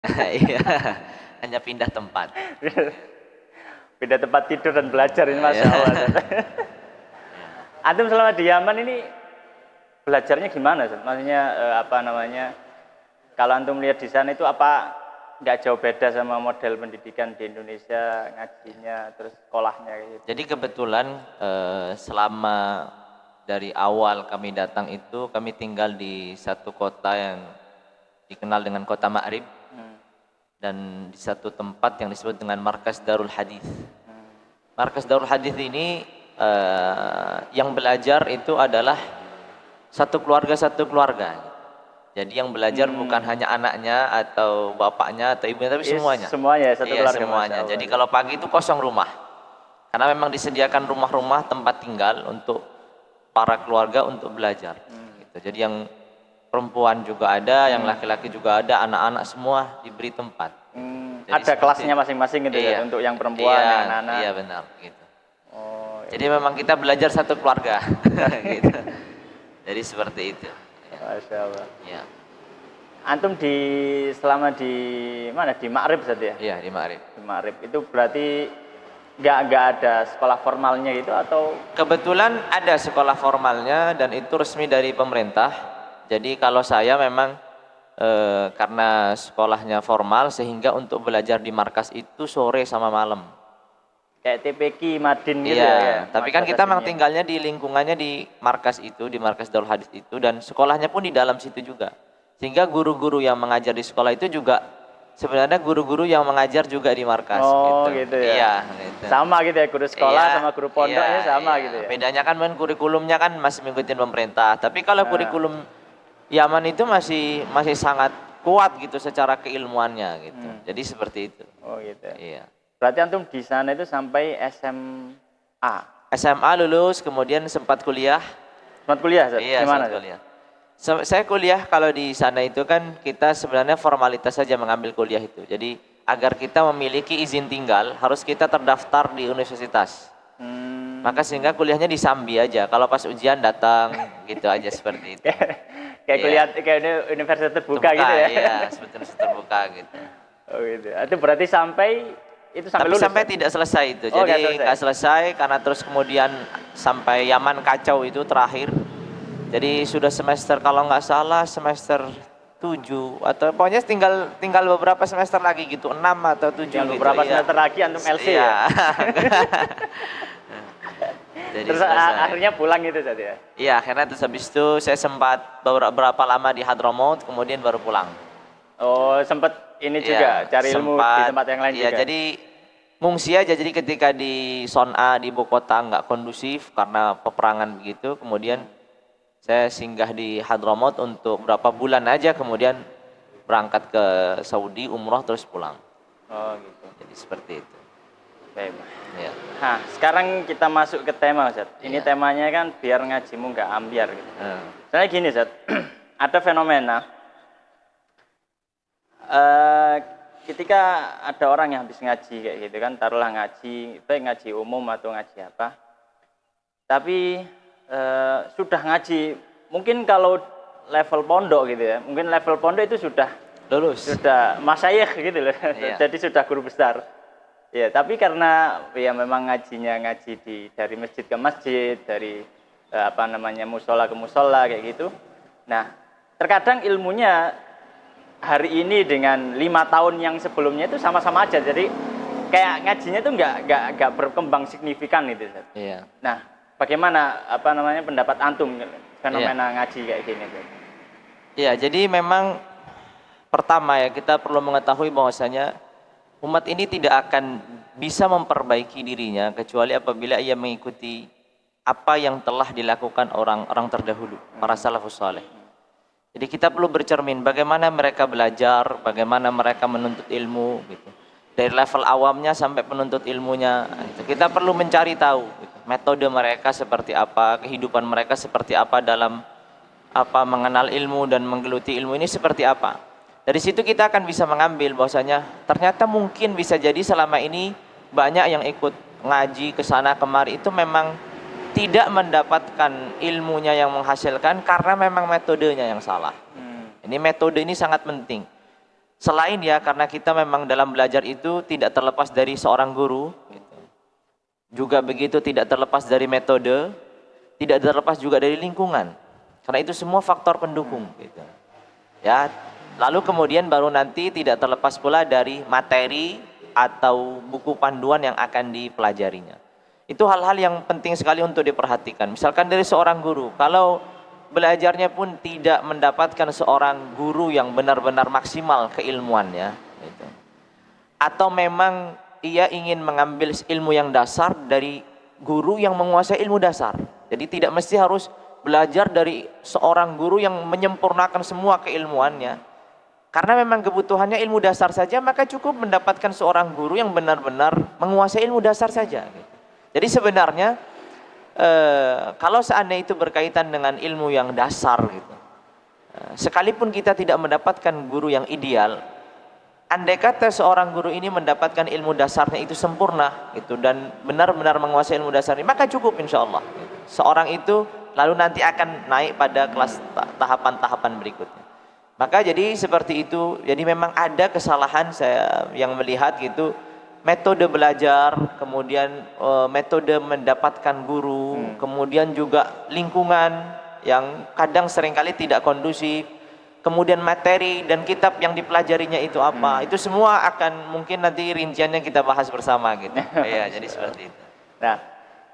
Iya, hanya pindah tempat. Beda tempat tidur dan belajar ini Masya Allah. Antum selama di Yaman ini belajarnya gimana? Maksudnya apa namanya? Kalau antum lihat di sana itu apa nggak jauh beda sama model pendidikan di Indonesia, ngajinya, terus sekolahnya gitu. Jadi kebetulan selama dari awal kami datang itu kami tinggal di satu kota yang dikenal dengan kota Ma'rib dan di satu tempat yang disebut dengan Markas Darul Hadis. Markas Darul Hadis ini yang belajar itu adalah satu keluarga. Jadi yang belajar bukan hanya anaknya atau bapaknya atau ibunya tapi semuanya. Semuanya satu iya, keluarga. semuanya. Jadi kalau pagi itu kosong rumah. Karena memang disediakan rumah-rumah tempat tinggal untuk para keluarga untuk belajar. Gitu. Jadi yang perempuan juga ada, yang laki-laki juga ada, anak-anak semua diberi tempat. Ada kelasnya masing-masing gitu iya. ya untuk yang perempuan, iya, yang anak-anak. Iya benar. Gitu. Oh, iya. Jadi memang kita belajar satu keluarga. gitu. Jadi seperti itu. Masya Allah. Ya. Antum selama di mana di Ma'rib saja ya? Iya di Ma'rib. Di Ma'rib itu berarti nggak ada sekolah formalnya gitu atau? Kebetulan ada sekolah formalnya dan itu resmi dari pemerintah. Jadi kalau saya memang karena sekolahnya formal sehingga untuk belajar di markas itu sore sama malam. Kayak TPQ Madin gitu iya, ya? tapi kan kita memang tinggalnya di lingkungannya di markas itu, di markas Darul Hadis itu dan sekolahnya pun di dalam situ juga. Sehingga guru-guru yang mengajar di sekolah itu juga sebenarnya guru-guru yang mengajar juga di markas. Oh gitu ya? Iya. Gitu. Sama gitu ya, guru sekolah sama guru pondoknya sama gitu ya? Bedanya kan kurikulumnya kan masih mengikuti pemerintah. Tapi kalau kurikulum Yaman itu masih sangat kuat gitu secara keilmuannya gitu. Jadi seperti itu. Oh gitu ya? Iya. Berarti antum di sana itu sampai SMA? SMA lulus, kemudian sempat kuliah. Sempat kuliah? Iya, gimana? sempat kuliah. Saya kuliah kalau di sana itu kan kita sebenarnya formalitas saja mengambil kuliah itu. Jadi agar kita memiliki izin tinggal harus kita terdaftar di universitas. Maka sehingga kuliahnya di Sambi aja. Kalau pas ujian datang gitu aja seperti itu. Kayak kuliah kayak ini universitas terbuka gitu ya? Iya, universitas terbuka gitu. Oh gitu. Itu berarti sampai Tapi lulus, sampai tidak selesai itu. Jadi nggak selesai karena terus kemudian sampai Yaman kacau itu terakhir. Jadi sudah semester kalau nggak salah semester 7 atau pokoknya tinggal beberapa semester lagi gitu, 6 atau 7 gitu. Beberapa semester lagi antum LC iya. ya. Jadi terus akhirnya pulang gitu saja ya. Iya, akhirnya terus habis itu saya sempat beberapa lama di Hadramaut kemudian baru pulang. Oh, sempat ini juga cari ilmu di tempat yang lain juga. Iya, jadi ngungsi aja. Jadi ketika di Son'a di ibu kota nggak kondusif karena peperangan begitu, kemudian saya singgah di Hadramaut untuk berapa bulan aja, kemudian berangkat ke Saudi umroh terus pulang. Oh gitu. Jadi seperti itu. Baik. Ya. Nah, sekarang kita masuk ke tema, Ustaz. Ini temanya kan biar ngajimu nggak ambiar gitu. Soalnya gini, Ustaz. Ada fenomena ketika ada orang yang habis ngaji kayak gitu kan, taruhlah ngaji, baik ngaji umum atau ngaji apa. Tapi sudah ngaji, mungkin kalau level pondok gitu ya, mungkin level pondok itu sudah lulus, sudah masyayikh gitu loh, jadi sudah guru besar. Ya, tapi karena ya memang ngaji dari masjid ke masjid, dari musola ke musola kayak gitu. Nah, terkadang ilmunya hari ini dengan 5 tahun yang sebelumnya itu sama-sama aja. Jadi kayak ngajinya itu nggak berkembang signifikan gitu. Iya. Nah, bagaimana pendapat antum fenomena ngaji kayak gini? Iya, jadi memang pertama ya kita perlu mengetahui bahwasanya umat ini tidak akan bisa memperbaiki dirinya kecuali apabila ia mengikuti apa yang telah dilakukan orang-orang terdahulu, para salafus saleh. Jadi kita perlu bercermin bagaimana mereka belajar, bagaimana mereka menuntut ilmu gitu. Dari level awamnya sampai penuntut ilmunya, gitu. Kita perlu mencari tahu gitu. Metode mereka seperti apa, kehidupan mereka seperti apa dalam mengenal ilmu dan menggeluti ilmu ini seperti apa. Dari situ kita akan bisa mengambil bahwasanya ternyata mungkin bisa jadi selama ini banyak yang ikut ngaji ke sana kemari itu memang tidak mendapatkan ilmunya yang menghasilkan karena memang metodenya yang salah. Ini metode ini sangat penting. Selain ya karena kita memang dalam belajar itu tidak terlepas dari seorang guru, gitu. Juga begitu tidak terlepas dari metode, tidak terlepas juga dari lingkungan. Karena itu semua faktor pendukung, gitu. Ya, lalu kemudian baru nanti tidak terlepas pula dari materi atau buku panduan yang akan dipelajarinya. Itu hal-hal yang penting sekali untuk diperhatikan. Misalkan dari seorang guru, kalau belajarnya pun tidak mendapatkan seorang guru yang benar-benar maksimal keilmuannya, gitu. Atau memang ia ingin mengambil ilmu yang dasar dari guru yang menguasai ilmu dasar. Jadi tidak mesti harus belajar dari seorang guru yang menyempurnakan semua keilmuannya. Karena memang kebutuhannya ilmu dasar saja, maka cukup mendapatkan seorang guru yang benar-benar menguasai ilmu dasar saja, gitu. Jadi sebenarnya kalau seandainya itu berkaitan dengan ilmu yang dasar, gitu, sekalipun kita tidak mendapatkan guru yang ideal, andai kata seorang guru ini mendapatkan ilmu dasarnya itu sempurna, gitu, dan benar-benar menguasai ilmu dasar ini, maka cukup insya Allah, gitu. Seorang itu lalu nanti akan naik pada kelas tahapan-tahapan berikutnya. Maka jadi seperti itu. Jadi memang ada kesalahan saya yang melihat, gitu, metode belajar, kemudian metode mendapatkan guru, kemudian juga lingkungan yang kadang seringkali tidak kondusif, kemudian materi dan kitab yang dipelajarinya itu apa, itu semua akan mungkin nanti rinciannya kita bahas bersama, gitu. Iya, jadi seperti itu. Nah,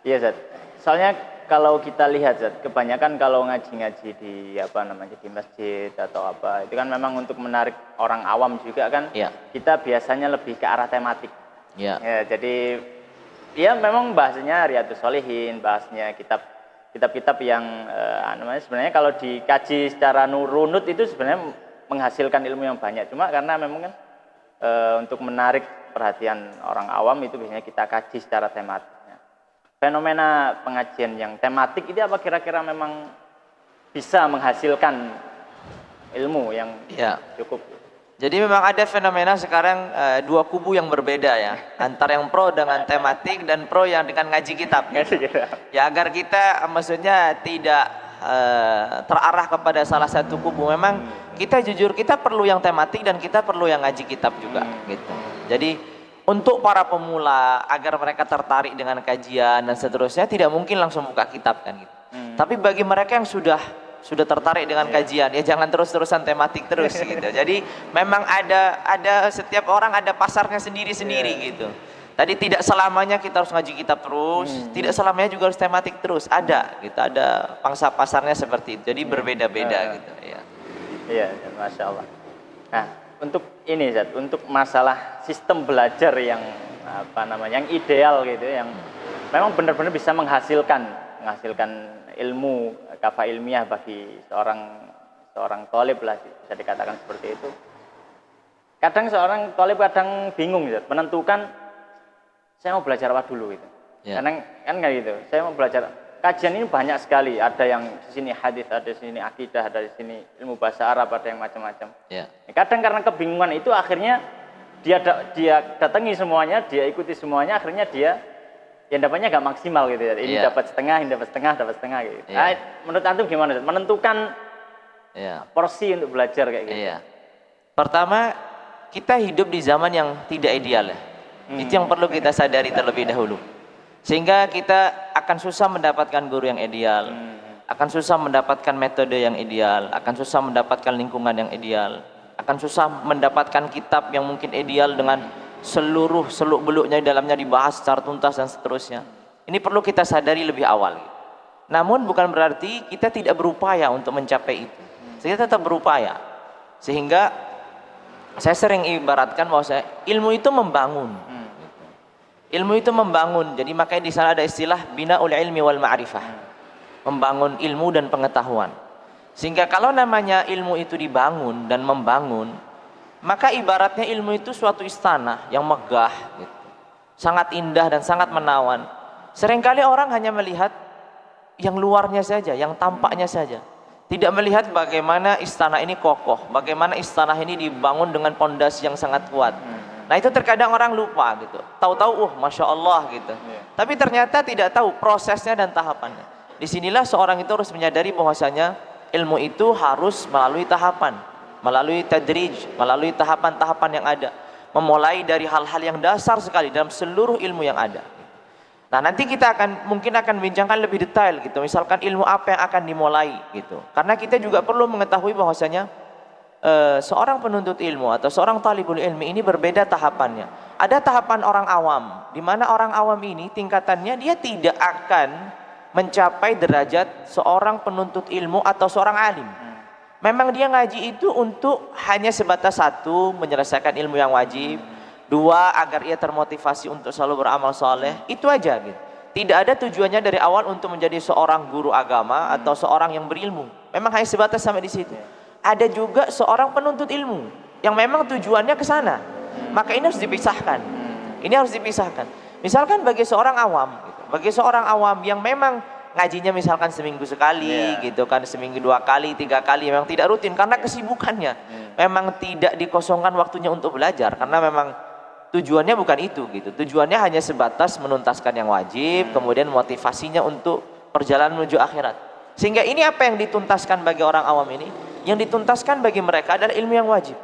iya Zat. Soalnya kalau kita lihat Zat, kebanyakan kalau ngaji-ngaji di di masjid atau apa, itu kan memang untuk menarik orang awam juga kan. Ya. Kita biasanya lebih ke arah tematik. Ya. Ya, jadi ya memang bahasanya Riyadhus Shalihin, bahasnya kitab-kitab yang sebenarnya kalau dikaji secara runut itu sebenarnya menghasilkan ilmu yang banyak. Cuma karena memang kan untuk menarik perhatian orang awam itu biasanya kita kaji secara tematik. Fenomena pengajian yang tematik ini apa kira-kira memang bisa menghasilkan ilmu yang cukup? Jadi memang ada fenomena sekarang dua kubu yang berbeda ya, antara yang pro dengan tematik dan pro yang dengan ngaji kitab. Ya agar kita maksudnya tidak terarah kepada salah satu kubu. Memang kita jujur, kita perlu yang tematik dan kita perlu yang ngaji kitab juga, gitu. Jadi untuk para pemula agar mereka tertarik dengan kajian dan seterusnya tidak mungkin langsung buka kitab kan, gitu. Tapi bagi mereka yang sudah tertarik dengan kajian, ya jangan terus-terusan tematik terus, gitu. Jadi memang ada setiap orang ada pasarnya sendiri-sendiri, gitu. Tadi tidak selamanya kita harus ngaji kitab terus, tidak selamanya juga harus tematik terus. Ada, gitu. Ada pangsa pasarnya seperti itu. Jadi berbeda-beda, gitu. Ya. Iya, masya Allah. Nah, untuk ini Zat, untuk masalah sistem belajar yang yang ideal, gitu, yang memang benar-benar bisa menghasilkan ilmu kafa ilmiah bagi seorang thalib lah, bisa dikatakan seperti itu. Kadang seorang thalib kadang bingung gitu, menentukan saya mau belajar apa dulu gitu. Kadang kan kayak gitu. Saya mau belajar, kajian ini banyak sekali, ada yang di sini hadis, ada di sini akidah, ada di sini ilmu bahasa Arab, ada yang macam-macam. Kadang karena kebingungan itu akhirnya dia datangi semuanya, dia ikuti semuanya, akhirnya dia yang dapatnya nggak maksimal, gitu ya. Ini dapat setengah, ini dapat setengah gitu. Nah, menurut antum gimana? Menentukan porsi untuk belajar kayak gitu. Pertama, kita hidup di zaman yang tidak ideal ya. Itu yang perlu kita sadari terlebih dahulu. Sehingga kita akan susah mendapatkan guru yang ideal, akan susah mendapatkan metode yang ideal, akan susah mendapatkan lingkungan yang ideal, akan susah mendapatkan kitab yang mungkin ideal dengan seluruh seluk-beluknya di dalamnya dibahas secara tuntas dan seterusnya. Ini perlu kita sadari lebih awal. Namun bukan berarti kita tidak berupaya untuk mencapai itu. Kita tetap berupaya. Sehingga saya sering ibaratkan bahwa ilmu itu membangun. Ilmu itu membangun. Jadi makanya di sana ada istilah binaul ilmi wal ma'rifah. Membangun ilmu dan pengetahuan. Sehingga kalau namanya ilmu itu dibangun dan membangun, maka ibaratnya ilmu itu suatu istana yang megah, gitu. Sangat indah dan sangat menawan. Seringkali orang hanya melihat yang luarnya saja, yang tampaknya saja. Tidak melihat bagaimana istana ini kokoh, bagaimana istana ini dibangun dengan pondasi yang sangat kuat. Nah itu terkadang orang lupa, gitu. Tahu-tahu, Masya Allah, gitu. Tapi ternyata tidak tahu prosesnya dan tahapannya. Disinilah seorang itu harus menyadari bahwasanya ilmu itu harus melalui tahapan. melalui tadrij, melalui tahapan-tahapan yang ada, memulai dari hal-hal yang dasar sekali dalam seluruh ilmu yang ada. Nah, nanti kita mungkin akan bincangkan lebih detail gitu. Misalkan ilmu apa yang akan dimulai gitu. Karena kita juga perlu mengetahui bahwasanya seorang penuntut ilmu atau seorang talibul ilmi ini berbeda tahapannya. Ada tahapan orang awam, di mana orang awam ini tingkatannya dia tidak akan mencapai derajat seorang penuntut ilmu atau seorang alim. Memang dia ngaji itu untuk hanya sebatas satu, menyelesaikan ilmu yang wajib. Dua, agar ia termotivasi untuk selalu beramal soleh. Itu aja gitu. Tidak ada tujuannya dari awal untuk menjadi seorang guru agama atau seorang yang berilmu. Memang hanya sebatas sampai di situ. Ada juga seorang penuntut ilmu yang memang tujuannya ke sana. Maka ini harus dipisahkan. Ini harus dipisahkan. Misalkan bagi seorang awam gitu. Bagi seorang awam yang memang ngajinya misalkan seminggu sekali gitu kan, seminggu 2 kali, 3 kali, memang tidak rutin karena kesibukannya. Memang tidak dikosongkan waktunya untuk belajar karena memang tujuannya bukan itu gitu. Tujuannya hanya sebatas menuntaskan yang wajib, kemudian motivasinya untuk perjalanan menuju akhirat. Sehingga ini apa yang dituntaskan bagi orang awam ini? Yang dituntaskan bagi mereka adalah ilmu yang wajib.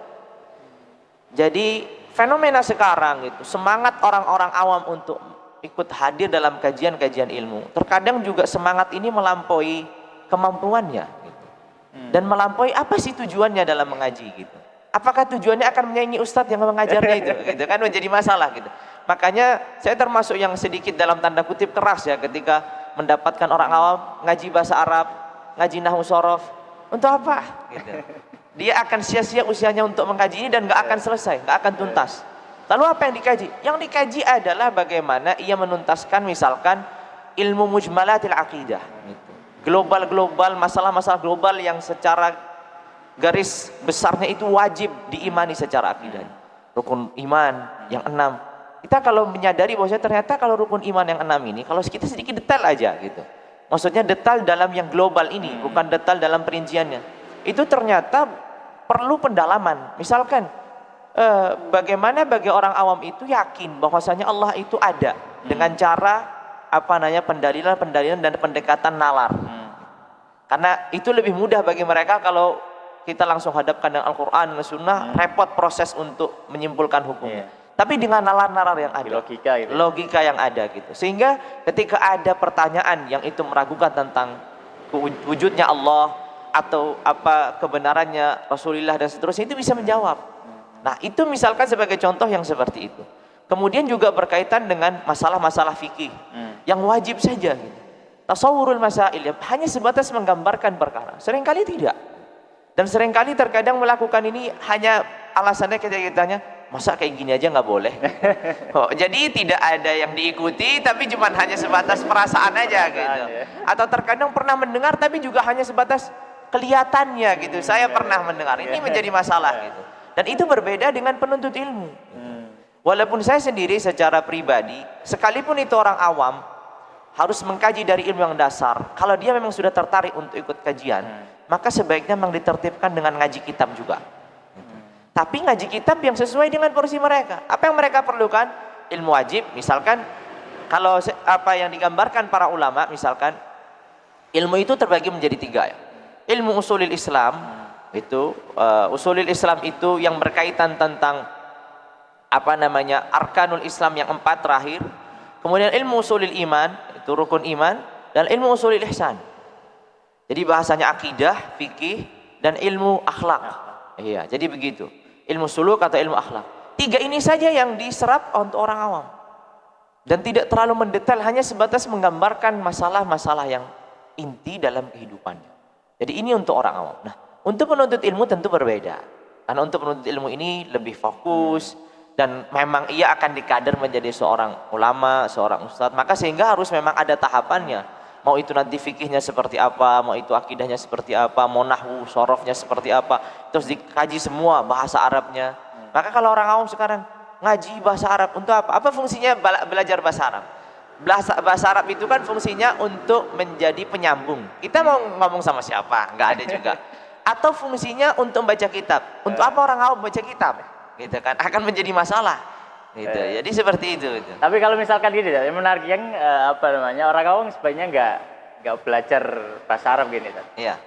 Jadi fenomena sekarang itu semangat orang-orang awam untuk ikut hadir dalam kajian-kajian ilmu. Terkadang juga semangat ini melampaui kemampuannya gitu. Dan melampaui apa sih tujuannya dalam mengaji gitu. Apakah tujuannya akan menyaingi ustadz yang mengajarnya itu? Gitu kan menjadi masalah gitu. Makanya saya termasuk yang sedikit dalam tanda kutip keras ya ketika mendapatkan orang awam ngaji bahasa Arab, ngaji nahwu shorof. Untuk apa? Gitu. Dia akan sia-sia usianya untuk mengkaji ini dan nggak akan selesai, nggak akan tuntas. Lalu apa yang dikaji? Yang dikaji adalah bagaimana ia menuntaskan misalkan ilmu mujmalatil aqidah. Gitu. Global-global, masalah-masalah global yang secara garis besarnya itu wajib diimani secara akidah. Rukun iman yang 6. Kita kalau menyadari bahwasanya ternyata kalau rukun iman yang 6 ini, kalau kita sedikit detail aja gitu. Maksudnya detail dalam yang global ini, bukan detail dalam perinciannya. Itu ternyata perlu pendalaman. Misalkan bagaimana bagi orang awam itu yakin bahwasanya Allah itu ada dengan cara pendalilan dan pendekatan nalar. Karena itu lebih mudah bagi mereka kalau kita langsung hadapkan dengan Al-Quran dan Sunnah, repot proses untuk menyimpulkan hukumnya. Tapi dengan nalar-nalar yang ada, logika yang ada gitu. Sehingga ketika ada pertanyaan yang itu meragukan tentang wujudnya Allah atau apa kebenarannya Rasulullah dan seterusnya, itu bisa menjawab. Nah, itu misalkan sebagai contoh yang seperti itu. Kemudian juga berkaitan dengan masalah-masalah fikih yang wajib saja gitu. Tasawwurul masail hanya sebatas menggambarkan perkara. Seringkali tidak. Dan seringkali terkadang melakukan ini hanya alasannya ketika ditanya, masa kayak gini aja nggak boleh? Jadi tidak ada yang diikuti, tapi cuma hanya sebatas perasaan aja gitu. Atau terkadang pernah mendengar, tapi juga hanya sebatas kelihatannya gitu. Saya pernah mendengar, ini menjadi masalah gitu. Dan itu berbeda dengan penuntut ilmu. Walaupun saya sendiri secara pribadi, sekalipun itu orang awam, harus mengkaji dari ilmu yang dasar. Kalau dia memang sudah tertarik untuk ikut kajian, maka sebaiknya memang ditertibkan dengan ngaji kitab juga. Tapi ngaji kitab yang sesuai dengan porsi mereka. Apa yang mereka perlukan? Ilmu wajib, misalkan kalau apa yang digambarkan para ulama, misalkan ilmu itu terbagi menjadi 3 ya. Ilmu usulil Islam itu usulil Islam itu yang berkaitan tentang arkanul Islam yang 4 terakhir. Kemudian ilmu usulil iman itu rukun iman, dan ilmu usulil ihsan. Jadi bahasanya akidah, fikih, dan ilmu akhlak. Iya, jadi begitu. Ilmu suluk atau ilmu akhlak. 3 ini saja yang diserap untuk orang awam. Dan tidak terlalu mendetail, hanya sebatas menggambarkan masalah-masalah yang inti dalam kehidupannya. Jadi ini untuk orang awam. Nah, untuk penuntut ilmu tentu berbeda. Karena untuk penuntut ilmu ini lebih fokus, dan memang ia akan dikader menjadi seorang ulama, seorang ustadz. Maka sehingga harus memang ada tahapannya. Mau itu nanti fikihnya seperti apa, mau itu akidahnya seperti apa, mau nahwu, sorofnya seperti apa, terus dikaji semua bahasa Arabnya. Maka kalau orang awam sekarang ngaji bahasa Arab untuk apa? Apa fungsinya belajar bahasa Arab? Bahasa Arab itu kan fungsinya untuk menjadi penyambung. Kita mau ngomong sama siapa? Nggak ada juga. Atau fungsinya untuk membaca kitab. Untuk apa orang awam baca kitab? Gitu kan, akan menjadi masalah. Gitu. Jadi seperti itu. Gitu. Tapi kalau misalkan gini, yang menarik yang orang awam sebaiknya nggak belajar bahasa Arab gini, kan? Iya.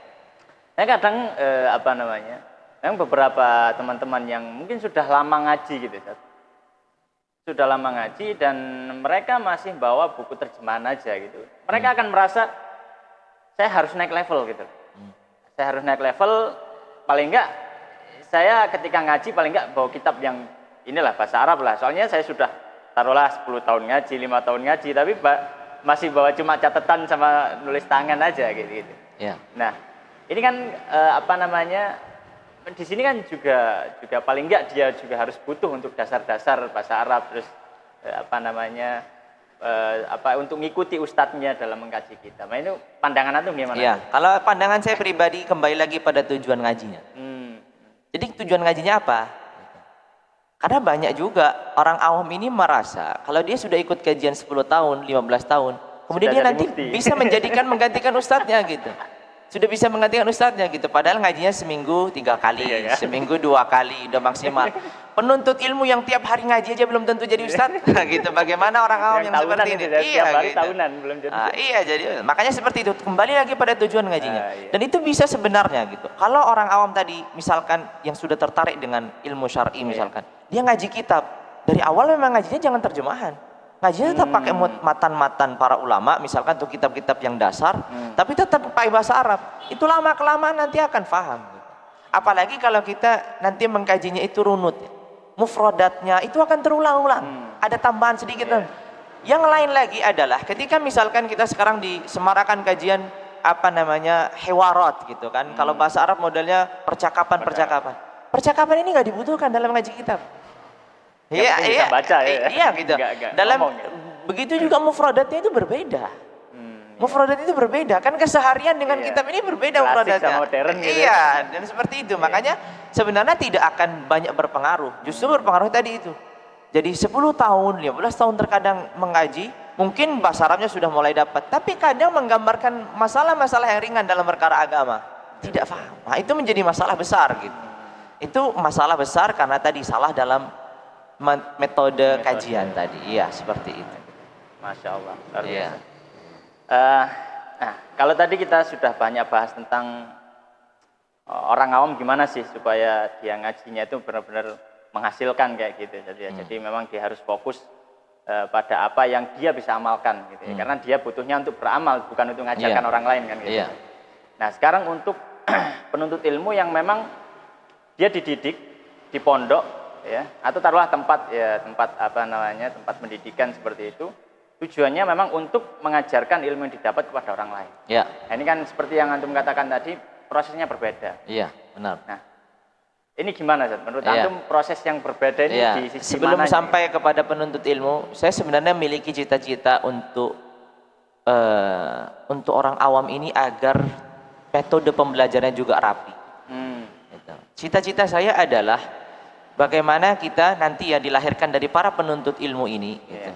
Saya kadang memang beberapa teman-teman yang mungkin sudah lama ngaji gitu, Ustaz. Sudah lama ngaji dan mereka masih bawa buku terjemahan aja gitu. Mereka akan merasa saya harus naik level gitu. Saya harus naik level, paling enggak saya ketika ngaji paling enggak bawa kitab yang inilah bahasa Arab lah. Soalnya saya sudah taruhlah 10 tahun ngaji, 5 tahun ngaji, tapi masih bawa cuma catatan sama nulis tangan aja gitu. Ya. Nah, ini kan di sini kan juga paling enggak dia juga harus butuh untuk dasar-dasar bahasa Arab, terus untuk mengikuti ustadznya dalam mengkaji kita. Nah, itu pandangan antum gimana? Ya, kalau pandangan saya pribadi kembali lagi pada tujuan ngajinya. Jadi tujuan ngajinya apa? Karena banyak juga orang awam ini merasa kalau dia sudah ikut kajian 10 tahun, 15 tahun, kemudian dia nanti bisa menggantikan ustadznya gitu. Sudah bisa menggantikan ustadznya gitu. Padahal ngajinya seminggu 3 kali, seminggu 2 kali, udah maksimal. Penuntut ilmu yang tiap hari ngaji aja belum tentu jadi ustadz, gitu. Bagaimana orang awam yang seperti ini? Iya, gitu. Tahunan belum jadi. Iya, jadi makanya seperti itu. Kembali lagi pada tujuan ngajinya. Dan itu bisa sebenarnya gitu. Kalau orang awam tadi, misalkan yang sudah tertarik dengan ilmu syar'i, misalkan, dia ngaji kitab. Dari awal memang ngajinya jangan terjemahan. Ngajinya tetap pakai matan-matan para ulama, misalkan untuk kitab-kitab yang dasar, tapi tetap pakai bahasa Arab. Itu lama-kelamaan nanti akan paham. Gitu. Apalagi kalau kita nanti mengkajinya itu runut, mufradatnya itu akan terulang-ulang. Ada tambahan sedikit. Yang lain lagi adalah ketika misalkan kita sekarang disemarakan kajian hewarat gitu kan. Kalau bahasa Arab modelnya percakapan. Percakapan ini nggak dibutuhkan dalam ngaji kitab. Iya, baca ya. Iya gitu. Dalam begitu juga mufradatnya itu berbeda. Mufradat itu berbeda, kan keseharian dengan kitab ini berbeda mufradatnya. Gitu. Iya, dan seperti itu. Makanya sebenarnya tidak akan banyak berpengaruh. Justru berpengaruh tadi itu. Jadi 10 tahun, 15 tahun terkadang mengaji, mungkin bahasa Arabnya sudah mulai dapat, tapi kadang menggambarkan masalah-masalah yang ringan dalam perkara agama. Tidak paham. Nah, itu menjadi masalah besar gitu. Itu masalah besar karena tadi salah dalam metode kajian tadi. Iya, seperti itu. Masya Allah. Iya. Nah, kalau tadi kita sudah banyak bahas tentang orang awam gimana sih supaya dia ngajinya itu benar-benar menghasilkan kayak gitu. Jadi memang dia harus fokus pada apa yang dia bisa amalkan gitu ya. Karena dia butuhnya untuk beramal, bukan untuk ngajarkan orang lain kan gitu. Nah, sekarang untuk penuntut ilmu yang memang dia dididik di pondok ya, atau taruhlah tempat pendidikan seperti itu, tujuannya memang untuk mengajarkan ilmu yang didapat kepada orang lain. Nah, ini kan seperti yang antum katakan tadi, prosesnya berbeda. Iya, benar. Nah, ini gimana, Zat? Menurut antum proses yang berbeda ini di sisi sebelum mana sampai kepada penuntut ilmu, saya sebenarnya memiliki cita-cita untuk orang awam ini agar metode pembelajarannya juga rapi. Cita-cita saya adalah bagaimana kita nanti dilahirkan dari para penuntut ilmu ini. Gitu.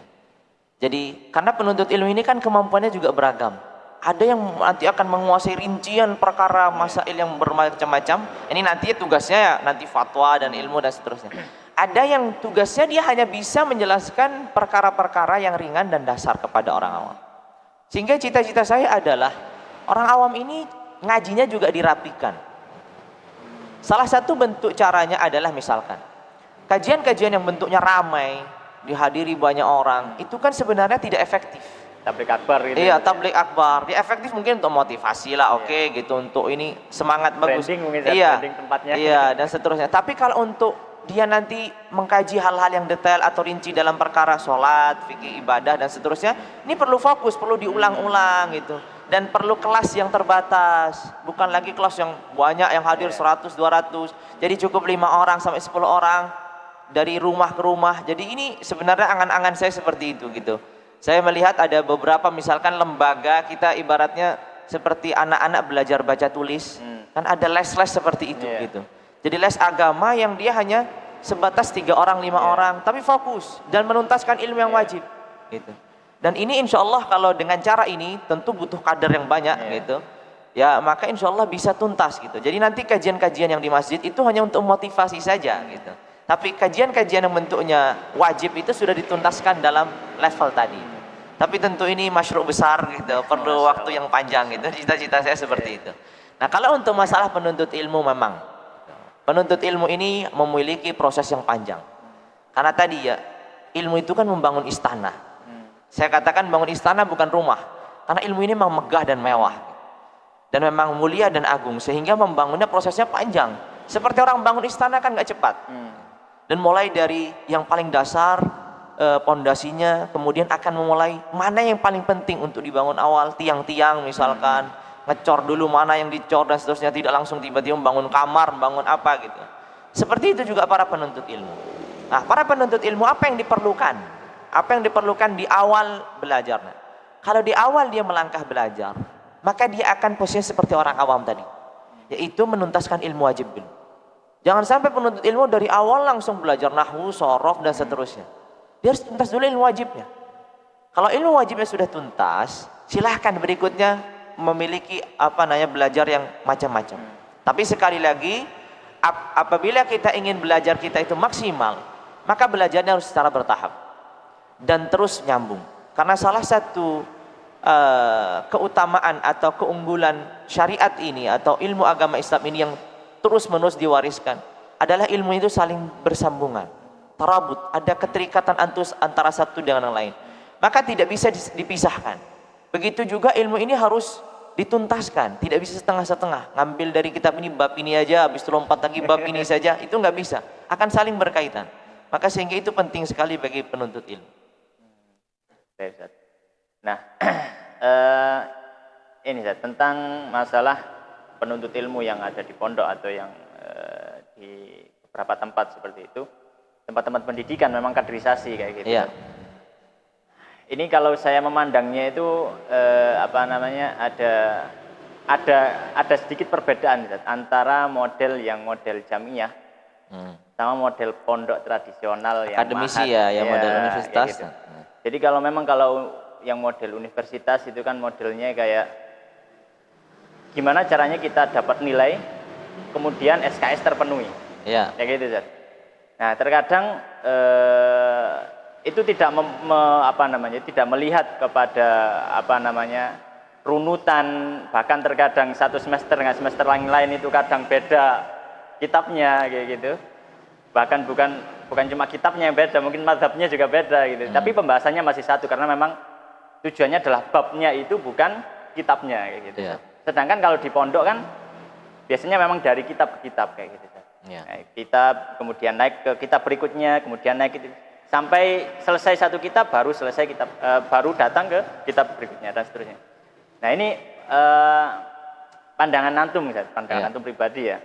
Jadi karena penuntut ilmu ini kan kemampuannya juga beragam. Ada yang nanti akan menguasai rincian perkara masail yang bermacam-macam. Ini nanti tugasnya nanti fatwa dan ilmu dan seterusnya. Ada yang tugasnya dia hanya bisa menjelaskan perkara-perkara yang ringan dan dasar kepada orang awam. Sehingga cita-cita saya adalah orang awam ini ngajinya juga dirapikan. Salah satu bentuk caranya adalah misalkan kajian-kajian yang bentuknya ramai, dihadiri banyak orang, itu kan sebenarnya tidak efektif. Tablik akbar gitu. Iya, tablik akbar. Dia efektif mungkin untuk motivasi lah, oke, gitu, untuk ini semangat bagus. Branding tempatnya. Iya, dan seterusnya. Tapi kalau untuk dia nanti mengkaji hal-hal yang detail atau rinci dalam perkara sholat, fikih ibadah dan seterusnya, ini perlu fokus, perlu diulang-ulang gitu. Dan perlu kelas yang terbatas, bukan lagi kelas yang banyak yang hadir 100, 200. Jadi cukup 5 orang sampai 10 orang dari rumah ke rumah. Jadi ini sebenarnya angan-angan saya seperti itu gitu. Saya melihat ada beberapa misalkan lembaga kita ibaratnya seperti anak-anak belajar baca tulis. Kan ada les-les seperti itu gitu. Jadi les agama yang dia hanya sebatas 3 orang, 5 orang, tapi fokus dan menuntaskan ilmu yang wajib gitu. Dan ini insya Allah kalau dengan cara ini tentu butuh kader yang banyak gitu. Ya maka insya Allah bisa tuntas gitu. Jadi nanti kajian-kajian yang di masjid itu hanya untuk motivasi saja gitu. Tapi kajian-kajian yang bentuknya wajib itu sudah dituntaskan dalam level tadi. Tapi tentu ini masyru' besar gitu, perlu waktu yang panjang gitu. Cita-cita saya seperti itu. Nah kalau untuk masalah penuntut ilmu memang Penuntut ilmu ini memiliki proses yang panjang. Karena tadi ya, ilmu itu kan membangun istana. Saya katakan bangun istana bukan rumah. Karena ilmu ini memang megah dan mewah. Dan memang mulia dan agung. Sehingga membangunnya prosesnya panjang. Seperti orang bangun istana kan gak cepat. Dan mulai dari yang paling dasar, pondasinya, kemudian akan memulai mana yang paling penting untuk dibangun awal, tiang-tiang misalkan, ngecor dulu mana yang dicor dan seterusnya, tidak langsung tiba-tiba membangun kamar, membangun apa gitu. Seperti itu juga para penuntut ilmu. Nah, para penuntut ilmu apa yang diperlukan? Apa yang diperlukan di awal belajarnya? Kalau di awal dia melangkah belajar, maka dia akan posisinya seperti orang awam tadi, yaitu menuntaskan ilmu wajib dulu. Jangan sampai penuntut ilmu dari awal langsung belajar nahwu, sorof dan seterusnya. Dia harus tuntas dulu ilmu wajibnya. Kalau ilmu wajibnya sudah tuntas, silahkan berikutnya memiliki belajar yang macam-macam. Tapi sekali lagi, apabila kita ingin belajar kita itu maksimal, maka belajarnya harus secara bertahap dan terus nyambung. Karena salah satu keutamaan atau keunggulan syariat ini atau ilmu agama Islam ini yang terus-menerus diwariskan adalah ilmu itu saling bersambungan, tarabut, ada keterikatan antara satu dengan yang lain, maka tidak bisa dipisahkan. Begitu juga ilmu ini harus dituntaskan, tidak bisa setengah-setengah, ngambil dari kitab ini bab ini aja, habis itu lompat lagi bab ini saja, itu nggak bisa, akan saling berkaitan. Maka sehingga itu penting sekali bagi penuntut ilmu. Nah, ini tentang masalah penuntut ilmu yang ada di pondok atau yang di beberapa tempat seperti itu, tempat-tempat pendidikan memang kaderisasi kayak gitu. Iya. Ini kalau saya memandangnya itu ada sedikit perbedaan antara model jamiah sama model pondok tradisional yang akademisi yang model universitas. Gitu. Jadi kalau yang model universitas itu kan modelnya kayak gimana caranya kita dapat nilai kemudian SKS terpenuhi. Iya. Kayak gitu, Zat. Nah, terkadang itu tidak tidak melihat kepada runutan, bahkan terkadang satu semester dengan semester lain itu kadang beda kitabnya kayak gitu. Bahkan bukan cuma kitabnya yang beda, mungkin mazhabnya juga beda gitu. Tapi pembahasannya masih satu karena memang tujuannya adalah babnya itu bukan kitabnya kayak gitu. Yeah. Sedangkan kalau di pondok kan biasanya memang dari kitab ke kitab kayak gitu. Yeah. Nah, kitab kemudian naik ke kitab berikutnya, kemudian naik gitu. Sampai selesai satu kitab baru baru datang ke kitab berikutnya dan seterusnya. Nah, ini pandangan antum antum pribadi ya.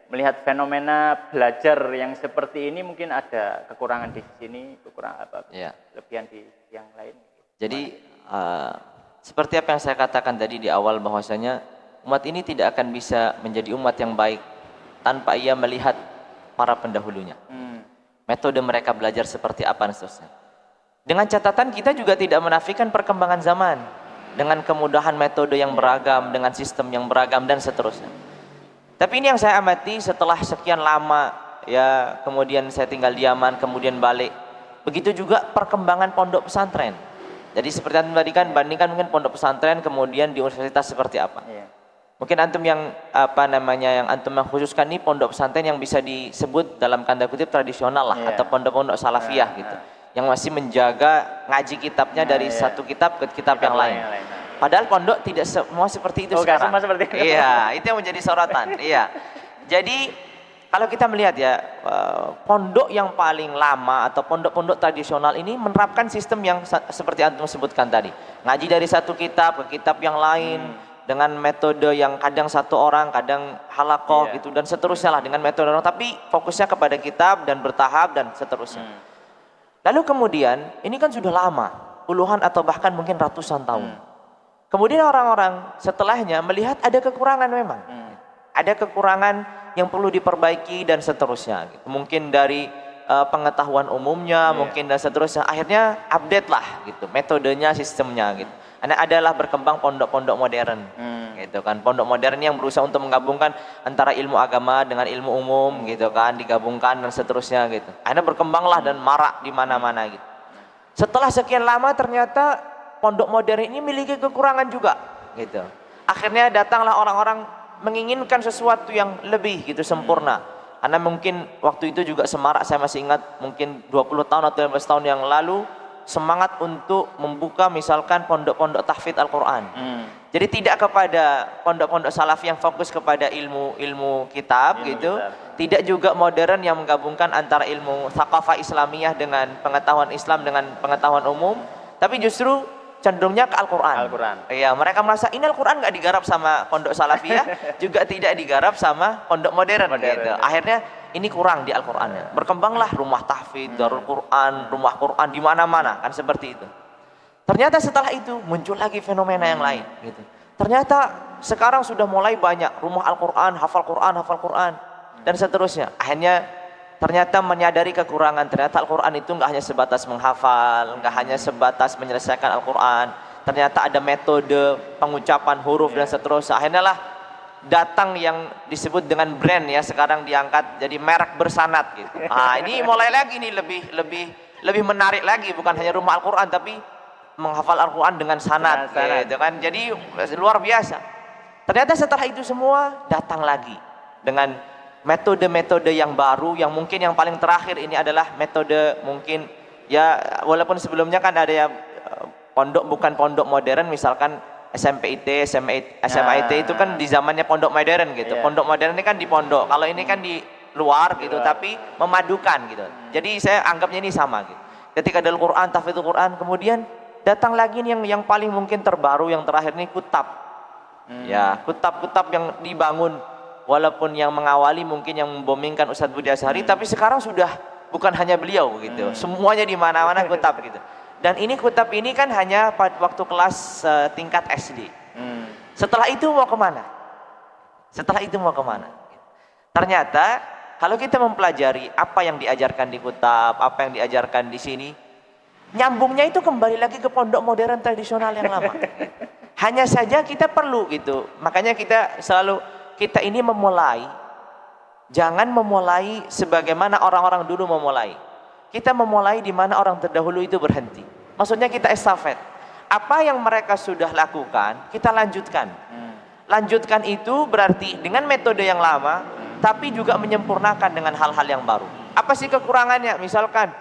Melihat fenomena belajar yang seperti ini mungkin ada kekurangan di sini, kelebihan di yang lain. Jadi seperti apa yang saya katakan tadi di awal bahwasanya umat ini tidak akan bisa menjadi umat yang baik tanpa ia melihat para pendahulunya. Metode mereka belajar seperti apa dan seterusnya. Dengan catatan kita juga tidak menafikan perkembangan zaman dengan kemudahan metode yang beragam, dengan sistem yang beragam dan seterusnya. Tapi ini yang saya amati setelah sekian lama ya, kemudian saya tinggal di Yaman, kemudian balik. Begitu juga perkembangan pondok pesantren. Jadi seperti antum tadi kan bandingkan mungkin pondok pesantren kemudian di universitas seperti apa. Yeah. Mungkin antum yang yang antum khususkan ini pondok pesantren yang bisa disebut dalam tanda kutip tradisional lah, atau pondok-pondok salafiyah gitu. Yang masih menjaga ngaji kitabnya dari satu kitab ke kitab yang lain. Padahal pondok tidak semua seperti itu sekarang. Semua seperti itu. Iya, itu yang menjadi sorotan. Iya. Jadi kalau kita melihat ya, pondok yang paling lama atau pondok-pondok tradisional ini menerapkan sistem yang seperti antum sebutkan tadi. Ngaji dari satu kitab ke kitab yang lain dengan metode yang kadang satu orang, kadang halakoh gitu dan seterusnya lah dengan metode orang, tapi fokusnya kepada kitab dan bertahap dan seterusnya. Lalu kemudian ini kan sudah lama, puluhan atau bahkan mungkin ratusan tahun. Kemudian orang-orang setelahnya melihat ada kekurangan memang. Ada kekurangan yang perlu diperbaiki dan seterusnya. Gitu. Mungkin dari pengetahuan umumnya, mungkin dan seterusnya. Akhirnya update lah gitu, metodenya, sistemnya gitu. Adalah berkembang pondok-pondok modern. Gitu kan. Pondok modern yang berusaha untuk menggabungkan antara ilmu agama dengan ilmu umum gitu kan, digabungkan dan seterusnya gitu. Akhirnya berkembanglah dan marak di mana-mana gitu. Setelah sekian lama ternyata pondok modern ini memiliki kekurangan juga gitu. Akhirnya datanglah orang-orang menginginkan sesuatu yang lebih gitu sempurna. Karena mungkin waktu itu juga semarak, saya masih ingat mungkin 20 tahun atau 15 tahun yang lalu, semangat untuk membuka misalkan pondok-pondok tahfidz Al-Quran. Jadi tidak kepada pondok-pondok salafi yang fokus kepada ilmu kitab gitu, tidak juga modern yang menggabungkan antara ilmu thaqafah Islamiyah dengan pengetahuan Islam dengan pengetahuan umum, tapi justru cenderungnya ke Al-Quran. Iya, mereka merasa ini Al-Quran nggak digarap sama pondok salafiyah, juga tidak digarap sama pondok modern. Gitu. Akhirnya ini kurang di Al-Qurannya. Berkembanglah rumah tahfidz, Darul Quran, rumah Quran di mana-mana, kan seperti itu. Ternyata setelah itu muncul lagi fenomena yang lain. Gitu. Ternyata sekarang sudah mulai banyak rumah Al-Quran, hafal Quran, dan seterusnya. Akhirnya ternyata menyadari kekurangan. Ternyata Al-Quran itu nggak hanya sebatas menghafal, nggak hanya sebatas menyelesaikan Al-Quran. Ternyata ada metode pengucapan huruf dan seterusnya. Akhirnya lah datang yang disebut dengan brand ya, sekarang diangkat jadi merek bersanad gitu. Nah, ini mulai lagi nih lebih menarik lagi, bukan hanya rumah Al-Quran tapi menghafal Al-Quran dengan sanad gitu kan. Jadi luar biasa. Ternyata setelah itu semua datang lagi dengan metode-metode yang baru, yang mungkin yang paling terakhir ini adalah metode mungkin ya, walaupun sebelumnya kan ada ya pondok bukan pondok modern, misalkan SMPIT, SMIT itu kan di zamannya pondok modern gitu. Pondok modern ini kan di pondok, kalau ini kan di luar gitu, tapi memadukan gitu. Jadi saya anggapnya ini sama gitu. Ketika ada Al-Quran, tahfidzul Quran, kemudian datang lagi nih yang paling mungkin terbaru, yang terakhir ini kutab. Ya, kutab-kutab yang dibangun, walaupun yang mengawali mungkin yang membomingkan Ustadz Budi Asyari, tapi sekarang sudah bukan hanya beliau gitu. Semuanya di mana-mana kutab gitu. Dan ini kutab ini kan hanya waktu kelas tingkat SD. Setelah itu mau kemana? Ternyata kalau kita mempelajari apa yang diajarkan di kutab, apa yang diajarkan di sini, nyambungnya itu kembali lagi ke pondok modern tradisional yang lama. Hanya saja kita perlu gitu. Makanya kita ini memulai, jangan memulai sebagaimana orang-orang dulu memulai. Kita memulai di mana orang terdahulu itu berhenti. Maksudnya kita estafet. Apa yang mereka sudah lakukan, kita lanjutkan. Lanjutkan itu berarti dengan metode yang lama, tapi juga menyempurnakan dengan hal-hal yang baru. Apa sih kekurangannya? Misalkan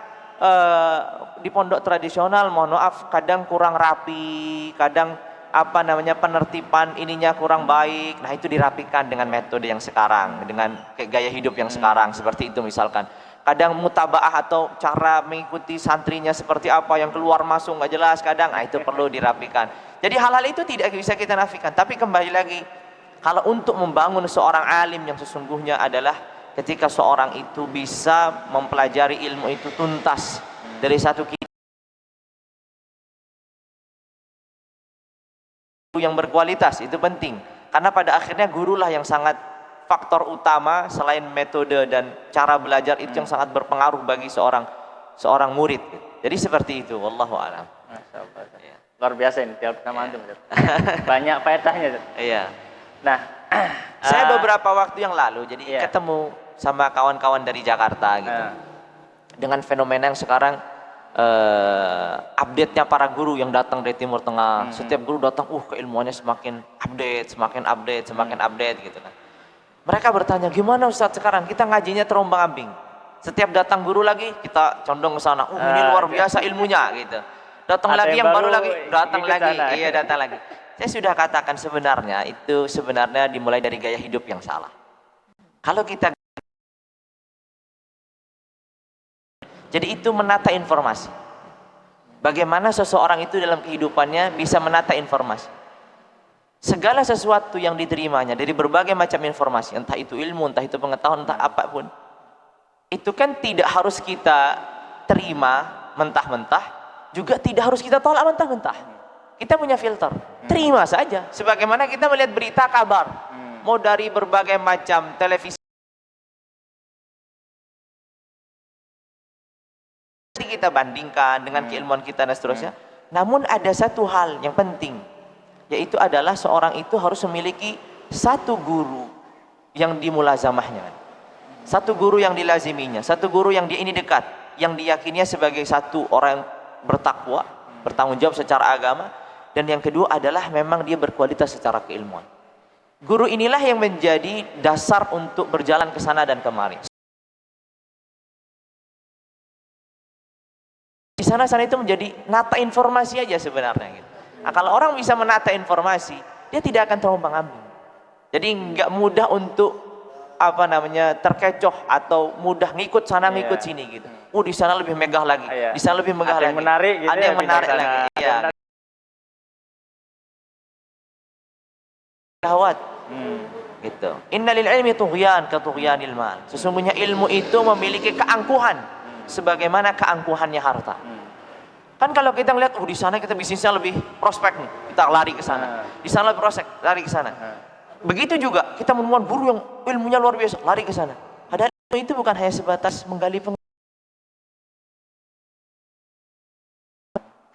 di pondok tradisional, mohon maaf, kadang kurang rapi, kadang penertiban ininya kurang baik. Nah, itu dirapikan dengan metode yang sekarang, dengan gaya hidup yang sekarang, seperti itu misalkan. Kadang mutabaah atau cara mengikuti santrinya seperti apa, yang keluar masuk nggak jelas kadang, nah itu perlu dirapikan. Jadi hal-hal itu tidak bisa kita nafikan. Tapi kembali lagi, kalau untuk membangun seorang alim yang sesungguhnya adalah ketika seorang itu bisa mempelajari ilmu itu tuntas dari satu kitab yang berkualitas, itu penting. Karena pada akhirnya gurulah yang sangat faktor utama selain metode dan cara belajar, itu yang sangat berpengaruh bagi seorang murid. Jadi seperti itu, wallahu a'lam. Ya. Luar biasa ini tiap nama antum. Banyak faedahnya. Iya. Nah, saya beberapa waktu yang lalu jadi ketemu sama kawan-kawan dari Jakarta gitu. Dengan fenomena yang sekarang update-nya para guru yang datang dari Timur Tengah. Setiap guru datang, keilmuannya semakin update gitu kan. Mereka bertanya, gimana Ustadz sekarang? Kita ngajinya terombang-ambing. Setiap datang guru lagi, kita condong ke sana. Ini luar biasa ilmunya gitu. Datang lagi yang baru lagi, datang lagi. Saya sudah katakan sebenarnya dimulai dari gaya hidup yang salah. Kalau kita jadi itu menata informasi. Bagaimana seseorang itu dalam kehidupannya bisa menata informasi. Segala sesuatu yang diterimanya dari berbagai macam informasi, entah itu ilmu, entah itu pengetahuan, entah apapun, itu kan tidak harus kita terima mentah-mentah, juga tidak harus kita tolak mentah-mentah. Kita punya filter, terima saja. Sebagaimana kita melihat berita kabar, mau dari berbagai macam televisi, kita bandingkan dengan keilmuan kita dan seterusnya. Namun ada satu hal yang penting, yaitu adalah seorang itu harus memiliki satu guru yang dimulazamahnya, satu guru yang dilaziminya, satu guru yang dia ini dekat, yang diyakininya sebagai satu orang yang bertakwa, bertanggung jawab secara agama, dan yang kedua adalah memang dia berkualitas secara keilmuan. Guru inilah yang menjadi dasar untuk berjalan ke sana dan kemari. Di sana itu menjadi nata informasi aja sebenarnya gitu. Nah, kalau orang bisa menata informasi, dia tidak akan terombang-ambing. Jadi nggak mudah untuk terkecoh atau mudah ngikut sana ngikut sini gitu. Di sana lebih megah lagi, di sana lebih megah lagi. Ada yang menarik gitu. Ada yang menarik lagi. Iya. Gawat. Gitu. Innalil ilmi tughyan ka tughyanil mal. Sesungguhnya ilmu itu memiliki keangkuhan sebagaimana keangkuhannya harta. Kan kalau kita lihat di sana kita bisnisnya lebih prospek nih, kita lari ke sana. Di sana lebih prospek, lari ke sana. Begitu juga kita menemukan guru yang ilmunya luar biasa, lari ke sana. Padahal itu bukan hanya sebatas menggali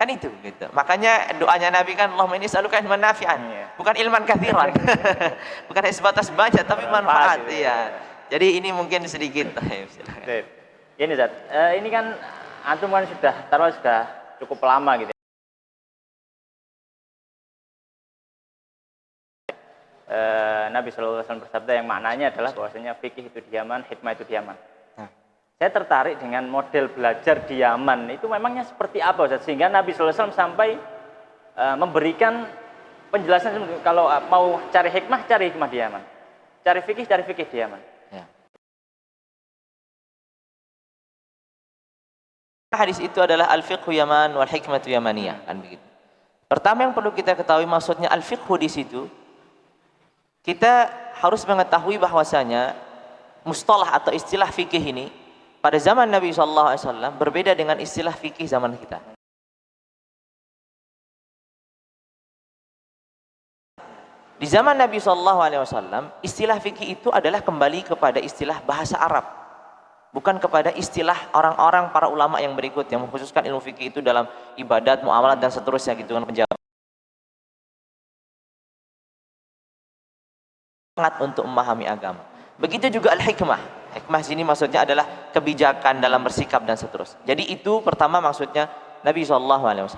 kan itu gitu. Makanya doanya Nabi kan Allahumma inni as'aluka ilman nafi'an, bukan ilman katsiran. Bukan hanya sebatas baca tapi manfaat. Iya. Jadi ini mungkin sedikit. Ini Zat, ini kan antum kan sudah cukup lama gitu. Nabi SAW bersabda yang maknanya adalah bahwasanya fikih itu di Yaman, hikmah itu di Yaman. Saya tertarik dengan model belajar di Yaman itu memangnya seperti apa Ustaz? Sehingga Nabi SAW sampai memberikan penjelasan kalau mau cari hikmah di Yaman, cari fikih di Yaman. Hadis itu adalah al-fiqhu Yaman wal hikmatu Yamaniyah, kan begitu. Pertama yang perlu kita ketahui maksudnya al-fiqhu di situ, kita harus mengetahui bahwasanya mustalah atau istilah fikih ini pada zaman Nabi SAW berbeda dengan istilah fikih zaman kita. Di zaman Nabi SAW, istilah fikih itu adalah kembali kepada istilah bahasa Arab, bukan kepada istilah orang-orang para ulama yang berikut yang mengkhususkan ilmu fikih itu dalam ibadat, muamalat dan seterusnya gitu kan penjawab. Sangat untuk memahami agama. Begitu juga al-hikmah. Hikmah sini maksudnya adalah kebijakan dalam bersikap dan seterusnya. Jadi itu pertama maksudnya Nabi SAW.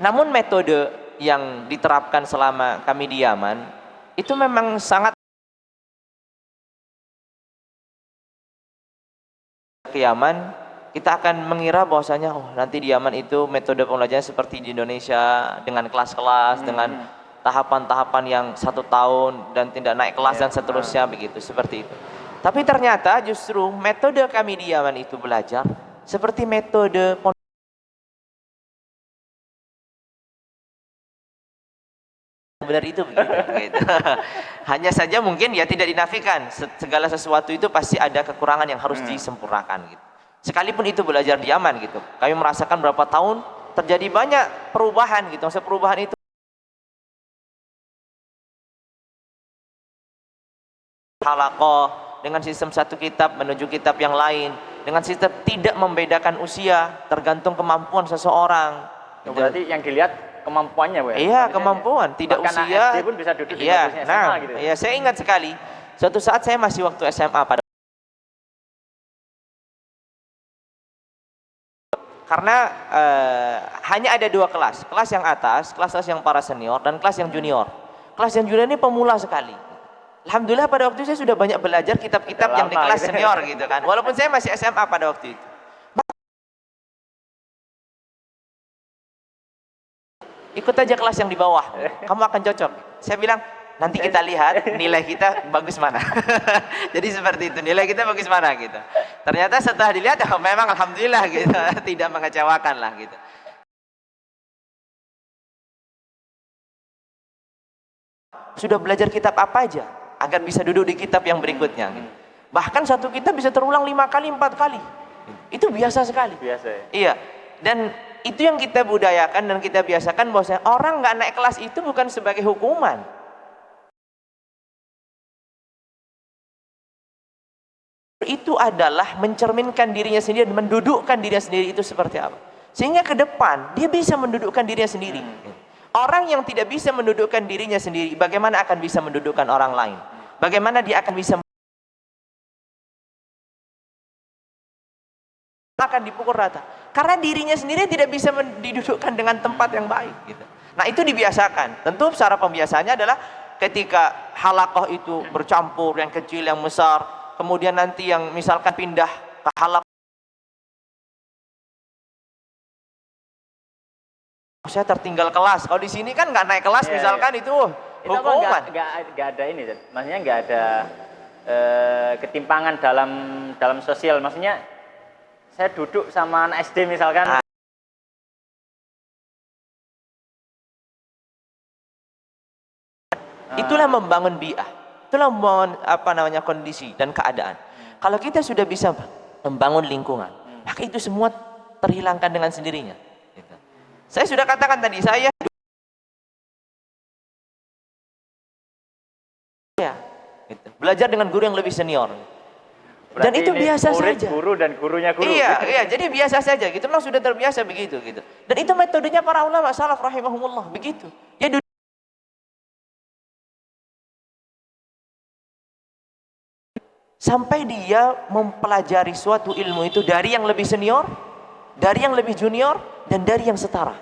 Namun metode yang diterapkan selama kami di Yaman itu memang sangat ke Yaman, kita akan mengira bahwasanya nanti di Yaman itu metode pembelajaran seperti di Indonesia dengan kelas-kelas, dengan tahapan-tahapan yang 1 tahun dan tidak naik kelas dan seterusnya begitu, seperti itu. Tapi ternyata justru metode kami di Yaman itu belajar seperti metode benar itu begitu. Hanya saja mungkin ya tidak dinafikan segala sesuatu itu pasti ada kekurangan yang harus disempurnakan gitu. Sekalipun itu belajar di Yaman gitu, kami merasakan berapa tahun terjadi banyak perubahan gitu. Maksudnya perubahan itu halaqah dengan sistem satu kitab menuju kitab yang lain, dengan sistem tidak membedakan usia tergantung kemampuan seseorang. Berarti yang dilihat kemampuannya, Bu. Iya, kemampuan, tidak usia. SD pun bisa duduk di iya, SMA gitu. Iya, saya ingat sekali. Suatu saat saya masih waktu SMA karena hanya ada 2 kelas, kelas yang atas, kelas yang para senior dan kelas yang junior. Kelas yang junior ini pemula sekali. Alhamdulillah pada waktu itu saya sudah banyak belajar kitab-kitab yang di kelas senior gitu kan. Walaupun saya masih SMA pada waktu itu. Ikut aja kelas yang di bawah, kamu akan cocok. Saya bilang, nanti kita lihat nilai kita bagus mana. Jadi seperti itu, nilai kita bagus mana gitu. Ternyata setelah dilihat, memang alhamdulillah gitu, tidak mengecewakan lah gitu. Sudah belajar kitab apa aja agar bisa duduk di kitab yang berikutnya gitu. Bahkan satu kitab bisa terulang 5 kali, 4 kali. Itu biasa sekali. Biasa ya? Iya. Dan itu yang kita budayakan dan kita biasakan bahwasanya orang nggak naik kelas itu bukan sebagai hukuman. Itu adalah mencerminkan dirinya sendiri dan mendudukkan dirinya sendiri itu seperti apa. Sehingga ke depan dia bisa mendudukkan dirinya sendiri. Orang yang tidak bisa mendudukkan dirinya sendiri, bagaimana akan bisa mendudukkan orang lain? Bagaimana dia akan bisa akan dipukul rata? Karena dirinya sendiri tidak bisa didudukkan dengan tempat yang baik gitu. Nah, itu dibiasakan. Tentu cara pembiasaannya adalah ketika halaqah itu bercampur, yang kecil, yang besar, kemudian nanti yang misalkan pindah ke halaqah, saya tertinggal kelas. Kalau di sini kan nggak naik kelas, misalkan itu hukuman. Nggak ada ini, maksudnya nggak ada ketimpangan dalam sosial. Maksudnya saya duduk sama anak SD misalkan. Itulah membangun bi'ah. Itulah membangun kondisi dan keadaan. Kalau kita sudah bisa membangun lingkungan, maka itu semua terhilangkan dengan sendirinya. Gitu. Saya sudah katakan tadi, saya gitu, belajar dengan guru yang lebih senior. Dan itu biasa saja. Guru dan gurunya guru. Iya, jadi biasa saja. Gitu, memang sudah terbiasa begitu. Gitu. Dan itu metodenya para ulama salaf rahimahumullah begitu. Ya, sampai dia mempelajari suatu ilmu itu dari yang lebih senior, dari yang lebih junior, dan dari yang setara.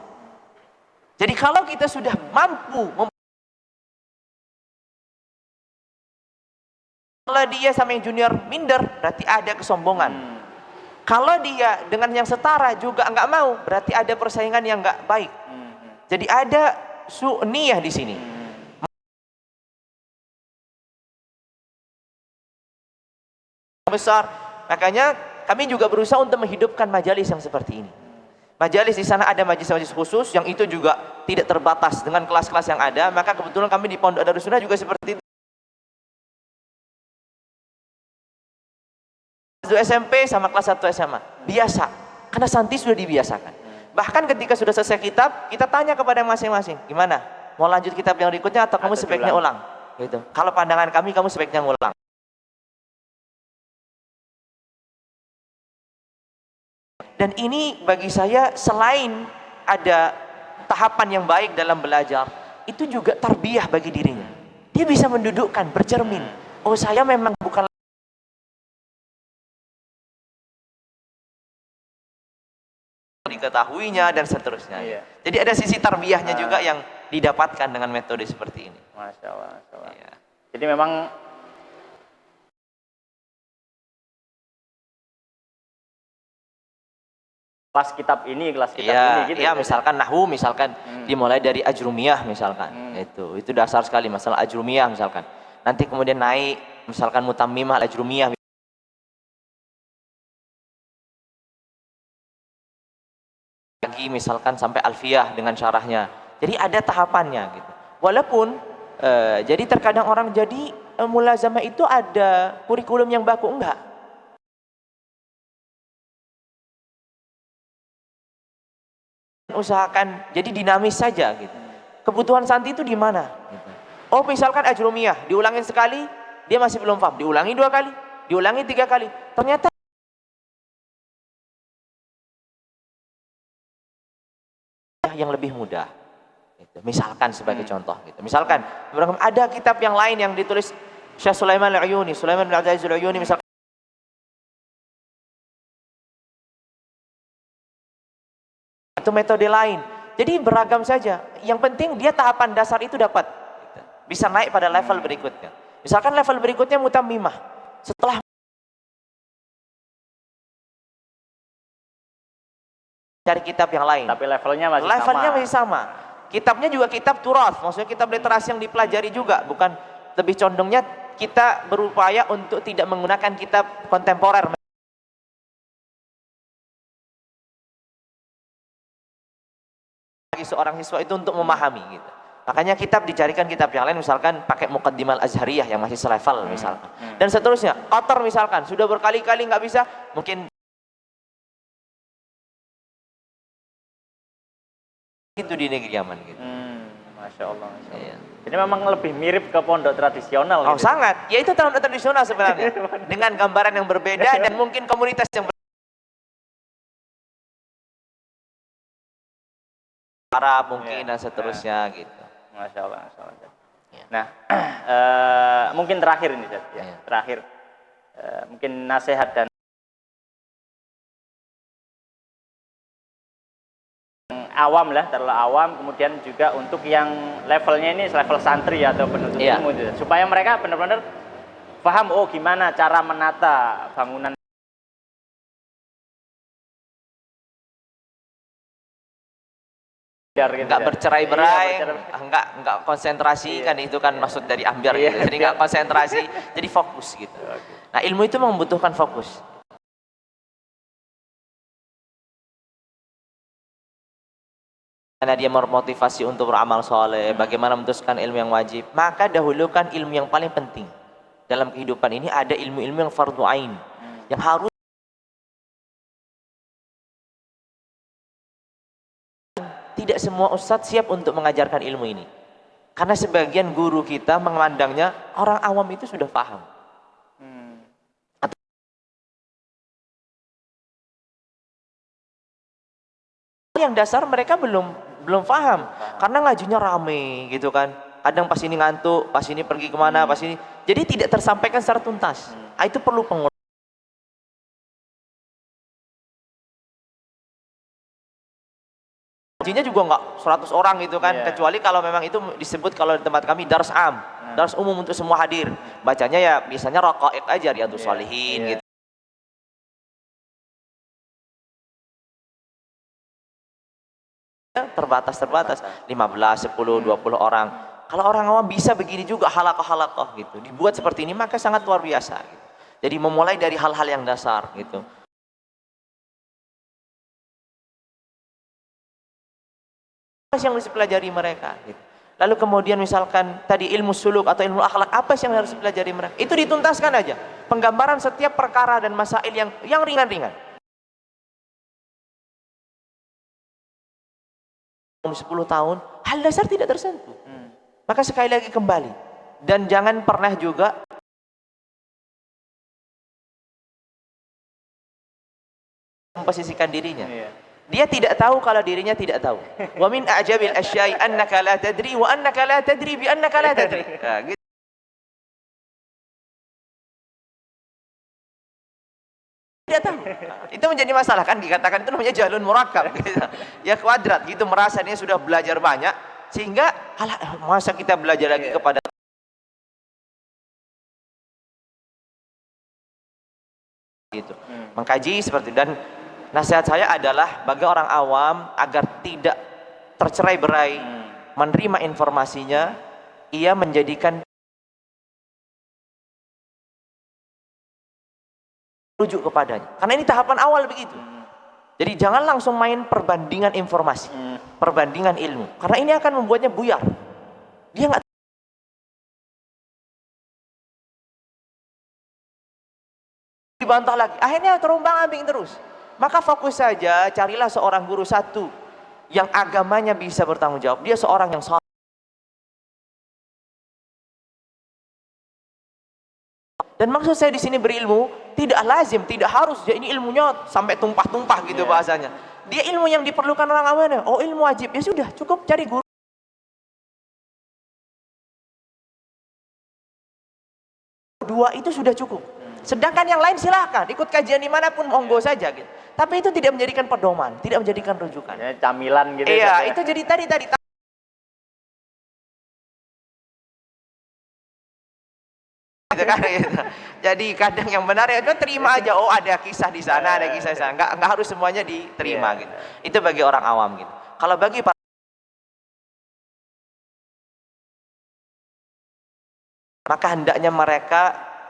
Jadi kalau kita sudah mampu kalau dia sama yang junior minder, berarti ada kesombongan. Kalau dia dengan yang setara juga nggak mau, berarti ada persaingan yang nggak baik. Jadi ada su'niyah di sini. Besar, makanya kami juga berusaha untuk menghidupkan majalis yang seperti ini. Majalis di sana ada majelis-majelis khusus yang itu juga tidak terbatas dengan kelas-kelas yang ada. Maka kebetulan kami di Pondok Darussunnah juga seperti itu. Kelas 2 SMP sama kelas 1 SMA biasa, karena santri sudah dibiasakan. Bahkan ketika sudah selesai kitab, kita tanya kepada masing-masing, gimana? Mau lanjut kitab yang berikutnya atau kamu sebaiknya ulang? Gitu. Kalau pandangan kami, kamu sebaiknya ngulang. Dan ini bagi saya selain ada tahapan yang baik dalam belajar, itu juga tarbiyah bagi dirinya. Dia bisa mendudukkan, bercermin. Oh, saya memang bukan diketahuinya dan seterusnya. Jadi ada sisi tarbiyahnya juga yang didapatkan dengan metode seperti ini. Masya Allah. Masya Allah. Ya. Jadi memang kelas kitab ini gitu. Ya, misalkan nahwu, misalkan dimulai dari ajrumiyah misalkan. Itu dasar sekali masalah ajrumiyah misalkan. Nanti kemudian naik misalkan mutammimah ajrumiyah. Lagi misalkan sampai alfiyah dengan syarahnya. Jadi ada tahapannya gitu. Walaupun jadi terkadang orang jadi mulazamah itu ada kurikulum yang baku, enggak. Usahakan jadi dinamis saja gitu. Kebutuhan santri itu di mana gitu. Oh, misalkan ajrumiyah diulangin sekali dia masih belum paham, diulangi 2 kali, diulangi 3 kali, ternyata yang lebih mudah gitu. Misalkan sebagai contoh gitu. Misalkan ada kitab yang lain yang ditulis Syekh Sulaiman Al-Uyuni, Sulaiman bin Abdul Aziz Al-Uyuni misalkan, itu metode lain. Jadi beragam saja. Yang penting dia tahapan dasar itu dapat. Bisa naik pada level berikutnya. Misalkan level berikutnya mutammimah. Setelah cari kitab yang lain. Tapi levelnya masih sama. Kitabnya juga kitab turath. Maksudnya kitab literasi yang dipelajari juga. Bukan lebih condongnya kita berupaya untuk tidak menggunakan kitab kontemporer. Bagi seorang siswa itu untuk memahami gitu. Makanya kitab dicarikan kitab yang lain, misalkan pakai Muqaddimal Azhariyah yang masih selevel misalkan. Dan seterusnya. Qatar misalkan sudah berkali-kali nggak bisa, mungkin itu di negeri Yaman gitu. Masya Allah. Iya. Jadi memang lebih mirip ke pondok tradisional. Oh gitu. Sangat. Ya itu pondok tradisional sebenarnya. Dengan gambaran yang berbeda dan mungkin komunitas yang Arab mungkin dan seterusnya gitu. Masya Allah, Masya Allah. Nah, mungkin terakhir ini terakhir mungkin nasihat dan awam lah, terlalu awam. Kemudian juga untuk yang levelnya ini level santri atau penuntut ilmu gitu. Supaya mereka benar-benar paham, oh gimana cara menata bangunan gitu, nggak bercerai-berai, nggak konsentrasi kan, itu kan maksud dari ambiar gitu. Jadi nggak konsentrasi, jadi fokus gitu. Nah, ilmu itu membutuhkan fokus. Karena dia memotivasi untuk beramal soleh, bagaimana memutuskan ilmu yang wajib, maka dahulukan ilmu yang paling penting dalam kehidupan ini. Ada ilmu-ilmu yang fardhu ain, yang harus. Tidak semua ustadz siap untuk mengajarkan ilmu ini, karena sebagian guru kita memandangnya orang awam itu sudah paham. Yang dasar mereka belum paham, karena ngajinya rame gitu kan. Kadang pas ini ngantuk, pas ini pergi kemana, pas ini, jadi tidak tersampaikan secara tuntas. Itu perlu pengulangan. Ngajinya juga nggak 100 orang gitu kan, kecuali kalau memang itu disebut kalau di tempat kami dars am, dars umum untuk semua hadir. Bacanya ya biasanya raqaiq aja, Riyadhus Shalihin gitu. Terbatas 15, 10, 20 orang. Kalau orang awam bisa begini juga, halaqah gitu. Dibuat seperti ini maka sangat luar biasa gitu. Jadi memulai dari hal-hal yang dasar gitu. Apa yang harus dipelajari mereka gitu. Lalu kemudian misalkan tadi ilmu suluk atau ilmu akhlak, apa yang harus dipelajari mereka? Itu dituntaskan aja. Penggambaran setiap perkara dan masail yang ringan-ringan. 10 tahun, hal dasar tidak tersentuh. Maka sekali lagi kembali, dan jangan pernah juga memposisikan dirinya. Dia tidak tahu kalau dirinya tidak tahu. Wa min a'jabil asya'i annaka la tadri wa annaka la tadri bi annaka la tadri. Nah, gitu. Tidak tahu. Itu menjadi masalah kan, dikatakan itu namanya jalun murakkab gitu. Ya kuadrat gitu, merasa dia sudah belajar banyak sehingga masa kita belajar lagi kepada gitu. Mengkaji seperti itu. Dan nasihat saya adalah bagi orang awam agar tidak tercerai-berai menerima informasinya, ia menjadikan rujuk kepadanya. Karena ini tahapan awal begitu. Jadi jangan langsung main perbandingan informasi, perbandingan ilmu. Karena ini akan membuatnya buyar. Dia nggak dibantah lagi. Akhirnya terombang-ambing terus. Maka fokus saja, carilah seorang guru satu yang agamanya bisa bertanggung jawab. Dia seorang yang saleh. Dan maksud saya di sini berilmu tidak lazim, tidak harus ya ini ilmunya sampai tumpah-tumpah gitu bahasanya. Dia ilmu yang diperlukan orang awam. Oh, ilmu wajib. Ya sudah, cukup cari guru. Dua itu sudah cukup. Sedangkan yang lain silahkan ikut kajian dimanapun monggo saja gitu. Tapi itu tidak menjadikan pedoman, tidak menjadikan rujukan. Ya, camilan gitu. Iya, itu jadi tadi. Gitu kan, gitu. Jadi kadang yang benar ya terima aja. Oh, ada kisah di sana, ada kisah di sana. Enggak harus semuanya diterima gitu. Itu bagi orang awam gitu. Kalau bagi maka hendaknya mereka,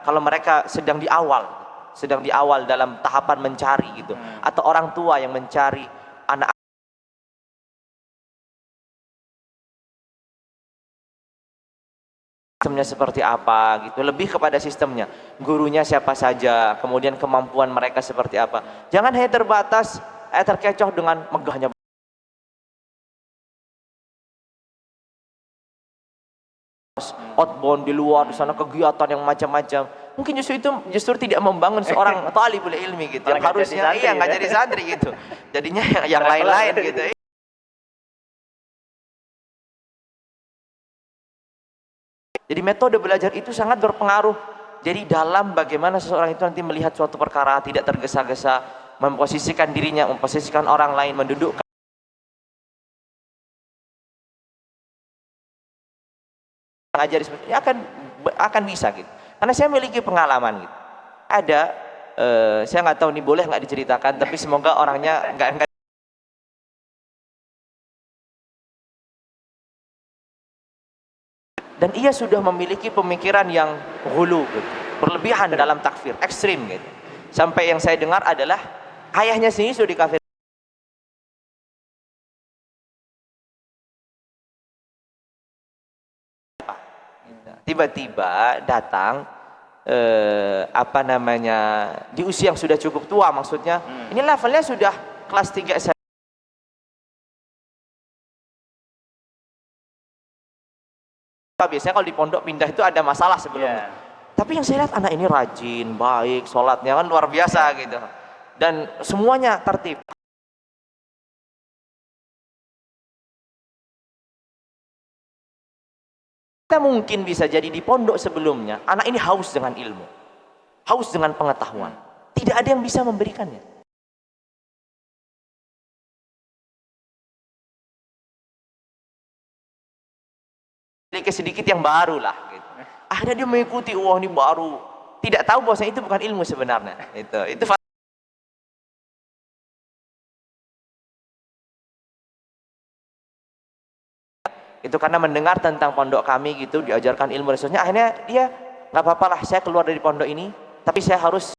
kalau mereka sedang di awal dalam tahapan mencari gitu, atau orang tua yang mencari anak sistemnya seperti apa gitu, lebih kepada sistemnya, gurunya siapa saja, kemudian kemampuan mereka seperti apa. Jangan hanya terbatas, terkecoh dengan megahnya outbound di luar, di sana kegiatan yang macam-macam. Mungkin justru tidak membangun seorang talibul ilmi gitu. Yang harusnya nggak jadi santri gitu. Jadinya yang lain-lain gitu. Jadi metode belajar itu sangat berpengaruh. Jadi dalam bagaimana seseorang itu nanti melihat suatu perkara tidak tergesa-gesa, memposisikan dirinya, memposisikan orang lain, mendudukkan ngajari seperti ini akan bisa gitu. Karena saya memiliki pengalaman gitu. Ada saya nggak tahu ini boleh nggak diceritakan, tapi semoga orangnya nggak dan ia sudah memiliki pemikiran yang hulu gitu, berlebihan dalam takfir, ekstrim gitu. Sampai yang saya dengar adalah ayahnya sendiri sudah dikafir. Tiba-tiba datang apa namanya di usia yang sudah cukup tua, maksudnya ini levelnya sudah kelas 3 SMA. Biasanya kalau di pondok pindah itu ada masalah sebelumnya. Tapi yang saya lihat anak ini rajin, baik, sholatnya kan luar biasa gitu. Dan semuanya tertib. Kita mungkin bisa jadi di pondok sebelumnya, anak ini haus dengan ilmu, haus dengan pengetahuan. Tidak ada yang bisa memberikannya. Sedikit yang baru lah gitu. Akhirnya dia mengikuti, wah ini baru, tidak tahu bahwasanya itu bukan ilmu sebenarnya. Itu karena mendengar tentang pondok kami gitu, diajarkan ilmu resursnya, akhirnya dia nggak apa-apa lah, saya keluar dari pondok ini, tapi saya harus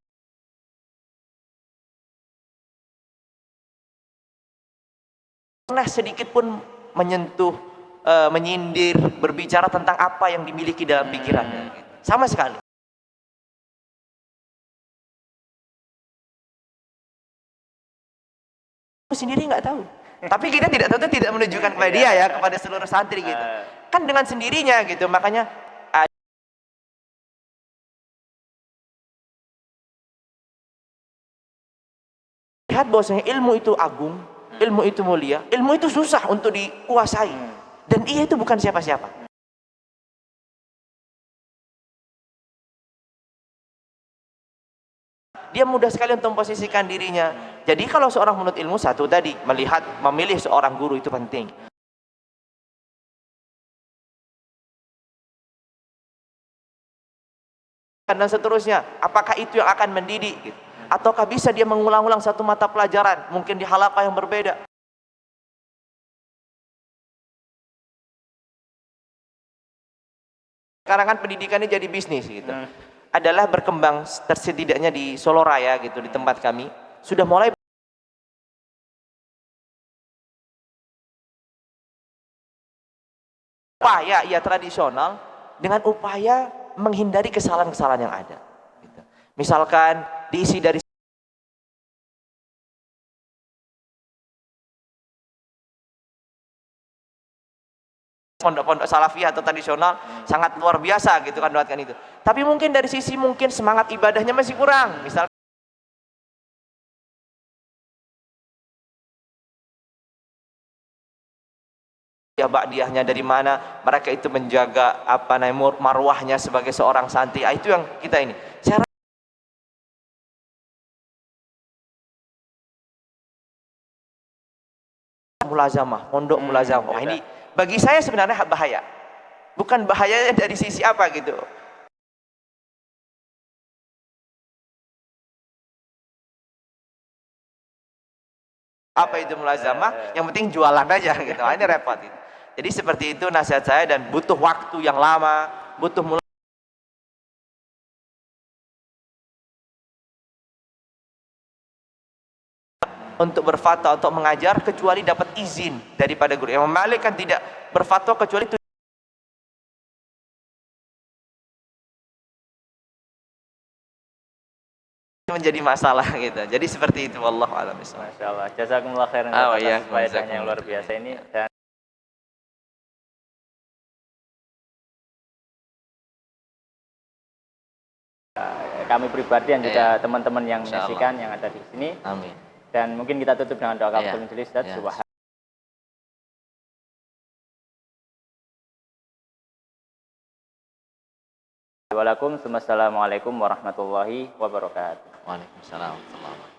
pernah sedikit pun menyentuh, menyindir, berbicara tentang apa yang dimiliki dalam pikirannya gitu. Sama sekali. Aku sendiri nggak tahu. Tapi kita tidak tahu, itu tidak menunjukkan kepada dia ya, kepada seluruh santri gitu. Kan dengan sendirinya gitu, makanya lihat bahwasanya ilmu itu agung, ilmu itu mulia, ilmu itu susah untuk dikuasai. Dan ia itu bukan siapa-siapa. Dia mudah sekali untuk memposisikan dirinya. Jadi kalau seorang menuntut ilmu, satu tadi, memilih seorang guru itu penting. Dan seterusnya, apakah itu yang akan mendidik gitu? Ataukah bisa dia mengulang-ulang satu mata pelajaran, mungkin di halaqah yang berbeda. Sekarang kan pendidikannya jadi bisnis gitu. Adalah berkembang, setidaknya di Solo Raya gitu, di tempat kami sudah mulai upaya tradisional dengan upaya menghindari kesalahan-kesalahan yang ada gitu. Misalkan diisi dari pondok-pondok salafiyah atau tradisional sangat luar biasa gitu kan doakan itu. Tapi mungkin dari sisi mungkin semangat ibadahnya masih kurang. Misal ya ba'diyahnya dari mana, mereka itu menjaga apa namanya marwahnya sebagai seorang santri. Itu yang kita ini. Saya mulazamah, pondok mulazamah. Wah, ini bagi saya sebenarnya bahaya. Bukan bahayanya dari sisi apa gitu. Apa itu mulazamah? Yang penting jualan aja gitu. Ini repot itu. Jadi seperti itu nasihat saya, dan butuh waktu yang lama, butuh untuk berfatwa atau mengajar kecuali dapat izin daripada guru. Imam Malik kan tidak berfatwa kecuali itu menjadi masalah gitu. Jadi seperti itu, wallahu a'lam bishawab. Masyaallah, jazakumullah khairan atas faedahnya yang luar biasa ini. Dan kami pribadi dan juga teman-teman yang menyaksikan yang ada di sini. Amin. Dan mungkin kita tutup dengan doa kafaratul majelis. Assalamualaikum warahmatullahi wabarakatuh. Waalaikumsalam warahmatullahi wabarakatuh.